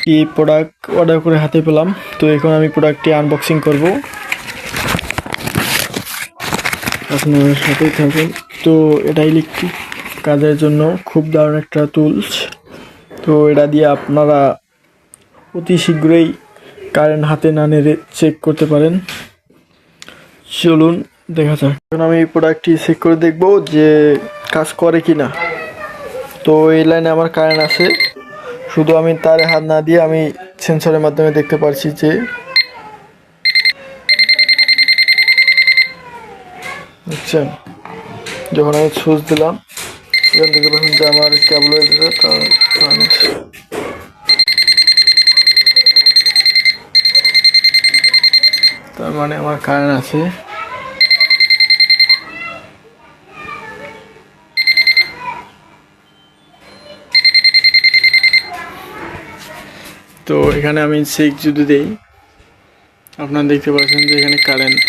একটি product order করে হাতে পেলাম। তো এখন আমি প্রোডাক্টটি আনবক্সিং করব, আপনার সাথেই থাকুন। তো এটা ইলেকট্রিক কাজের জন্য খুব দারুণ একটা টুলস। তো এটা দিয়ে আপনারা অতি শীঘ্রই কারেন্ট হাতে না নেড়ে চেক করতে পারেন। চলুন দেখা যাক। এখন আমি এই প্রোডাক্টটি চেক করে দেখব যে কাজ করে কি না। তো এই লাইনে আমার কারেন্ট আছে, শুধু আমি তারে হাত না দিয়ে আমি সেন্সরের মাধ্যমে দেখতে পারছি যে বুঝছেন, যখন আমি সুইচ দিলাম এখান থেকে দেখুন যে আমার কেবলের তার মানে আমার কারেন্ট আছে। তো এখানে আমি চেক যদি দেই, আপনারা দেখতে পাচ্ছেন যে এখানে কারেন্ট